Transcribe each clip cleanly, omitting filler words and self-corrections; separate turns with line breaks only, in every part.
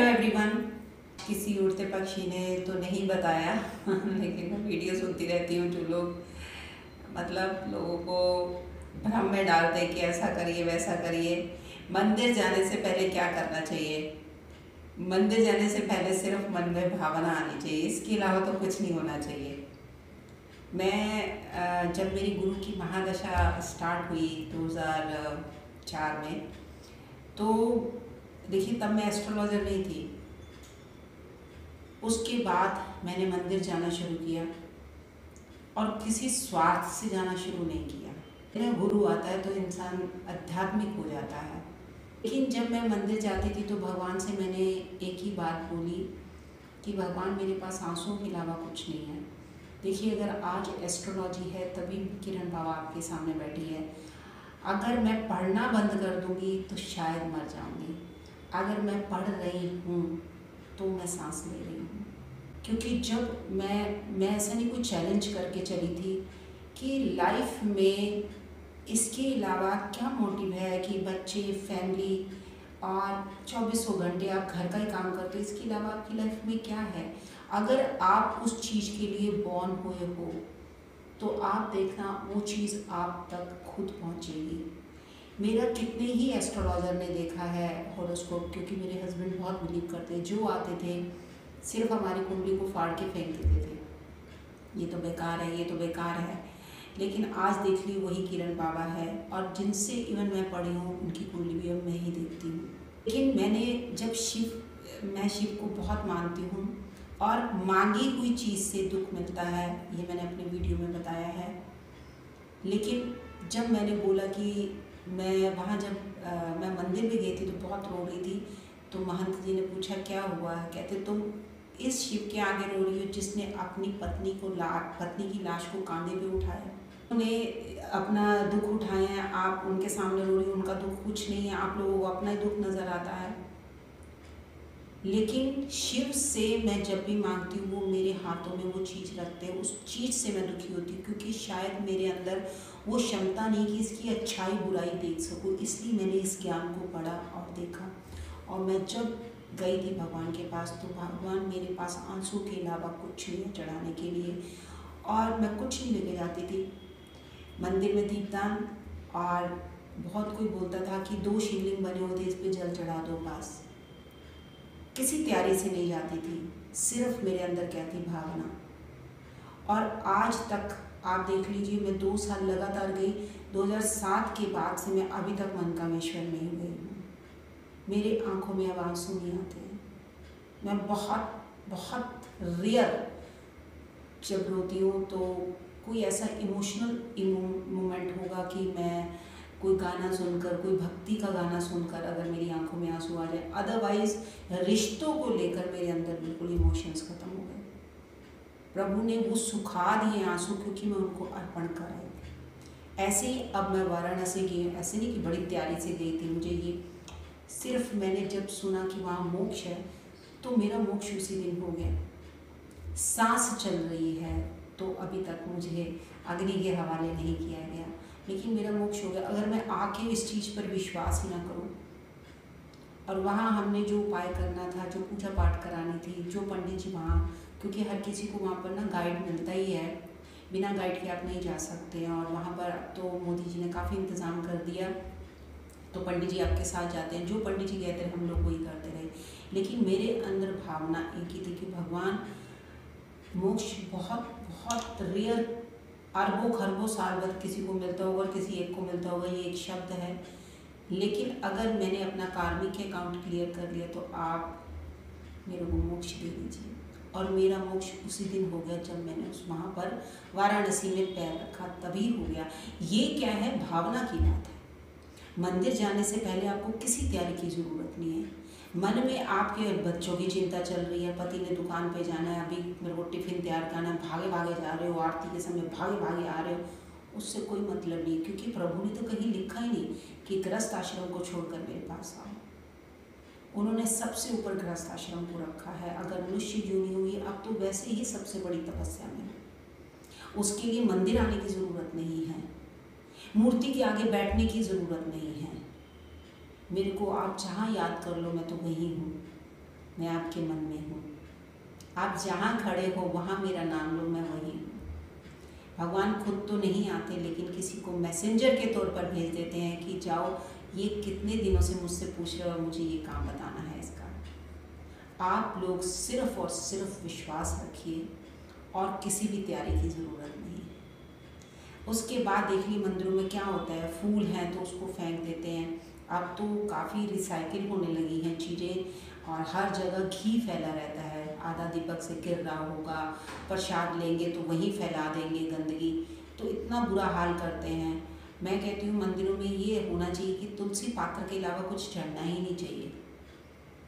Hello everyone. किसी उड़ते पक्षी ने तो नहीं बताया लेकिन मैं वीडियो सुनती रहती हूँ जो लोग लोगों को भ्रम में डालते हैं कि ऐसा करिए वैसा करिए। मंदिर जाने से पहले क्या करना चाहिए? मंदिर जाने से पहले सिर्फ मन में भावना आनी चाहिए, इसके अलावा तो कुछ नहीं होना चाहिए। मैं जब मेरी गुरु की महादशा स्टार्ट हुई 2004 में, तो देखिए तब मैं एस्ट्रोलॉजर नहीं थी। उसके बाद मैंने मंदिर जाना शुरू किया और किसी स्वार्थ से जाना शुरू नहीं किया। मेरा गुरु आता है तो इंसान आध्यात्मिक हो जाता है। लेकिन जब मैं मंदिर जाती थी तो भगवान से मैंने एक ही बात बोली कि भगवान मेरे पास आंसुओं के अलावा कुछ नहीं है। देखिए, अगर आज एस्ट्रोलॉजी है तभी किरण बाबा आपके सामने बैठी है। अगर मैं पढ़ना बंद कर दूंगी तो शायद मर जाऊंगी। अगर मैं पढ़ रही हूँ तो मैं सांस ले रही हूँ। क्योंकि जब मैं ऐसा नहीं कोई चैलेंज करके चली थी कि लाइफ में इसके अलावा क्या मोटिव है कि बच्चे, फैमिली और 2400 घंटे आप घर का ही काम करते हो, इसके अलावा आपकी लाइफ में क्या है? अगर आप उस चीज़ के लिए बॉर्न हुए हो तो आप देखना वो चीज़ आप तक खुद पहुँचेगी। मेरा कितने ही एस्ट्रोलॉजर ने देखा है हॉरोस्कोप, क्योंकि मेरे हस्बैंड बहुत बिलीव करते हैं। जो आते थे सिर्फ हमारी कुंडली को फाड़ के फेंक देते थे, ये तो बेकार है, ये तो बेकार है। लेकिन आज देख ली वही किरण बाबा है, और जिनसे इवन मैं पढ़ी हूँ उनकी कुंडली भी अब मैं ही देखती हूँ। लेकिन मैं शिव को बहुत मानती हूँ और मांगी हुई चीज़ से दुख मिलता है, ये मैंने अपने वीडियो में बताया है। लेकिन जब मैंने बोला कि मैं वहाँ मैं मंदिर भी गई थी तो बहुत रो रही थी, तो महंत जी ने पूछा क्या हुआ? कहते तुम इस शिव के आगे रो रही हो जिसने अपनी पत्नी की लाश को कांधे पे उठाया। उन्हें अपना दुख उठाए हैं, आप उनके सामने रो रही हो, उनका दुख कुछ नहीं है, आप लोगों को अपना ही दुख नज़र आता है। लेकिन शिव से मैं जब भी मांगती हूँ वो मेरे हाथों में वो चीज़ रखते हैं, उस चीज़ से मैं दुखी होती हूँ, क्योंकि शायद मेरे अंदर वो क्षमता नहीं कि इसकी अच्छाई बुराई देख सकूँ। इसलिए मैंने इस ज्ञान को पढ़ा और देखा। और मैं जब गई थी भगवान के पास तो भगवान मेरे पास आंसू के अलावा कुछ नहीं है चढ़ाने के लिए, और मैं कुछ नहीं लेके जाती थी। मंदिर में दीपदान, और बहुत कोई बोलता था कि 2 शिवलिंग बने होते इस पर जल चढ़ा दो, बस किसी तैयारी से नहीं जाती थी, सिर्फ मेरे अंदर क्या थी? भावना। और आज तक आप देख लीजिए, मैं 2 साल लगातार गई। 2007 के बाद से मैं अभी तक मनकामेश्वर नहीं गई हूँ। मेरे आंखों में अब आंसू नहीं आते हैं। मैं बहुत बहुत रेयर जब रोती हूँ तो कोई ऐसा इमोशनल मोमेंट होगा कि मैं कोई गाना सुनकर, कोई भक्ति का गाना सुनकर अगर मेरी आंखों में आंसू आ जाए। अदरवाइज रिश्तों को लेकर मेरे अंदर बिल्कुल इमोशंस खत्म हो गए। प्रभु ने वो सुखा दिए आंसू, क्योंकि मैं उनको अर्पण कर आई थी। ऐसे ही अब मैं वाराणसी गई, ऐसे नहीं कि बड़ी तैयारी से गई थी। मुझे ये सिर्फ मैंने जब सुना कि वहाँ मोक्ष है तो मेरा मोक्ष उसी दिन हो गया। सांस चल रही है तो अभी तक मुझे अग्नि के हवाले नहीं किया गया, लेकिन मेरा मोक्ष हो गया। अगर मैं आके इस चीज़ पर विश्वास ही ना करूं, और वहाँ हमने जो उपाय करना था, जो पूजा पाठ करानी थी, जो पंडित जी वहाँ, क्योंकि हर किसी को वहाँ पर ना गाइड मिलता ही है, बिना गाइड के आप नहीं जा सकते हैं। और वहाँ पर तो मोदी जी ने काफ़ी इंतज़ाम कर दिया, तो पंडित जी आपके साथ जाते हैं। जो पंडित जी कहते रहे हम लोग वही करते रहे। लेकिन मेरे अंदर भावना एक ही थी कि भगवान, मोक्ष बहुत बहुत रेयर, अरबों खरबों साल बाद किसी को मिलता होगा और किसी एक को मिलता होगा, ये एक शब्द है। लेकिन अगर मैंने अपना कार्मिक अकाउंट क्लियर कर लिया तो आप मेरे को मोक्ष दे दीजिए। और मेरा मोक्ष उसी दिन हो गया जब मैंने उस वहाँ पर वाराणसी में पैर रखा, तभी हो गया। ये क्या है? भावना की बात है। मंदिर जाने से पहले आपको किसी तैयारी की ज़रूरत नहीं है। मन में आपके बच्चों की चिंता चल रही है, पति ने दुकान पे जाना है, अभी मेरे को टिफ़िन तैयार करना है, भागे भागे जा रहे हो, आरती के समय भागे भागे आ रहे हो, उससे कोई मतलब नहीं। क्योंकि प्रभु ने तो कहीं लिखा ही नहीं कि गृहस्थ आश्रम को छोड़कर मेरे पास आओ। उन्होंने सबसे ऊपर गृहस्थ आश्रम को रखा है। अगर मनुष्य योनि हुई अब तो वैसे ही सबसे बड़ी तपस्या में, उसके लिए मंदिर आने की ज़रूरत नहीं है, मूर्ति के आगे बैठने की ज़रूरत नहीं है। मेरे को आप जहाँ याद कर लो, मैं तो वहीं हूँ। मैं आपके मन में हूँ। आप जहाँ खड़े हो वहाँ मेरा नाम लो, मैं वही हूँ। भगवान खुद तो नहीं आते, लेकिन किसी को मैसेंजर के तौर पर भेज देते हैं कि जाओ, ये कितने दिनों से मुझसे पूछ रहे हो और मुझे ये काम बताना है इसका। आप लोग सिर्फ और सिर्फ विश्वास रखिए और किसी भी तैयारी की ज़रूरत नहीं। उसके बाद देख ली मंदिरों में क्या होता है, फूल हैं तो उसको फेंक देते हैं। अब तो काफ़ी रिसाइकिल होने लगी हैं चीज़ें और हर जगह घी फैला रहता है, आधा दीपक से गिर रहा होगा, प्रसाद लेंगे तो वहीं फैला देंगे गंदगी, तो इतना बुरा हाल करते हैं। मैं कहती हूँ मंदिरों में ये होना चाहिए कि तुलसी पात्र के अलावा कुछ चढ़ना ही नहीं चाहिए।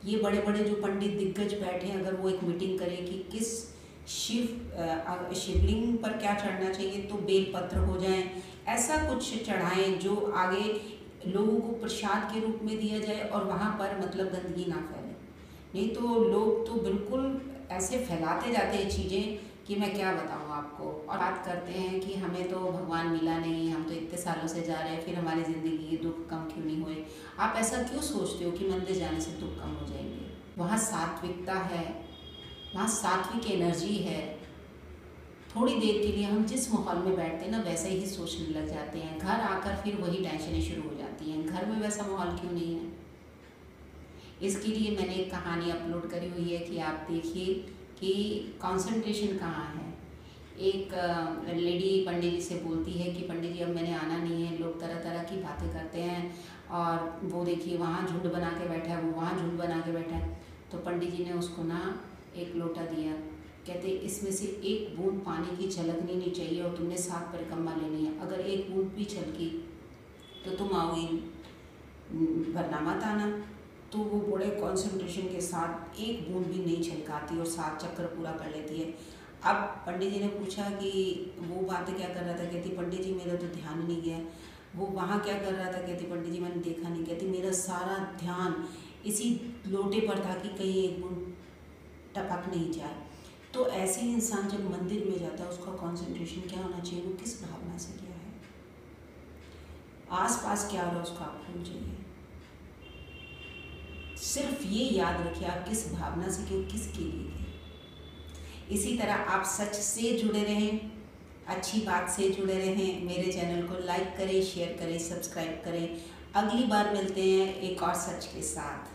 ये बड़े बड़े जो पंडित दिग्गज बैठे हैं, अगर वो एक मीटिंग करें कि किस शिवलिंग पर क्या चढ़ना चाहिए, तो बेलपत्र हो जाएं, ऐसा कुछ चढ़ाएं जो आगे लोगों को प्रसाद के रूप में दिया जाए और वहाँ पर मतलब गंदगी ना फैले। नहीं तो लोग तो बिल्कुल ऐसे फैलाते जाते हैं चीज़ें कि मैं क्या बताऊँ आपको। और बात करते हैं कि हमें तो भगवान मिला नहीं, हम तो इतने सालों से जा रहे हैं, फिर हमारी ज़िंदगी के दुख कम क्यों नहीं हुए। आप ऐसा क्यों सोचते हो कि मंदिर जाने से दुख कम हो जाएंगे? वहाँ सात्विकता है, वहाँ सात्विक एनर्जी है। थोड़ी देर के लिए हम जिस माहौल में बैठते हैं ना, वैसे ही सोचने लग जाते हैं। घर आकर फिर वही टेंशनें शुरू हो जाती हैं। घर में वैसा माहौल क्यों नहीं है? इसके लिए मैंने एक कहानी अपलोड करी हुई है कि आप देखिए कि कंसंट्रेशन कहाँ है। एक लेडी पंडित जी से बोलती है कि पंडित जी अब मैंने आना नहीं है, लोग तरह तरह की बातें करते हैं और वो देखिए वहाँ झुंड बना के बैठा है, वो वहाँ झुंड बना के बैठा है। तो पंडित जी ने उसको ना एक लोटा दिया, कहते इसमें से एक बूंद पानी की छलकनी नहीं चाहिए और तुमने 7 परिक्रमा लेनी है। अगर एक बूंद भी छलकी तो तुम आओगी, वरना मत आना। तो वो बड़े कंसंट्रेशन के साथ एक बूंद भी नहीं छलकाती और 7 चक्कर पूरा कर लेती है। अब पंडित जी ने पूछा कि वो बातें क्या कर रहा था, कहती पंडित जी मेरा तो ध्यान नहीं गया। वो वहाँ क्या कर रहा था, कहती पंडित जी मैंने देखा नहीं। कहती मेरा सारा ध्यान इसी लोटे पर था कि कहीं एक बूंद टपक नहीं जाए। तो ऐसे ही इंसान जब मंदिर में जाता है, उसका कंसंट्रेशन क्या होना चाहिए, वो किस भावना से गया है, आसपास क्या हो रहा है उसका आप भूल जाइए। सिर्फ ये याद रखिए आप किस भावना से क्यों, किसके लिए गए। इसी तरह आप सच से जुड़े रहें, अच्छी बात से जुड़े रहें। मेरे चैनल को लाइक करें, शेयर करें, सब्सक्राइब करें। अगली बार मिलते हैं एक और सच के साथ।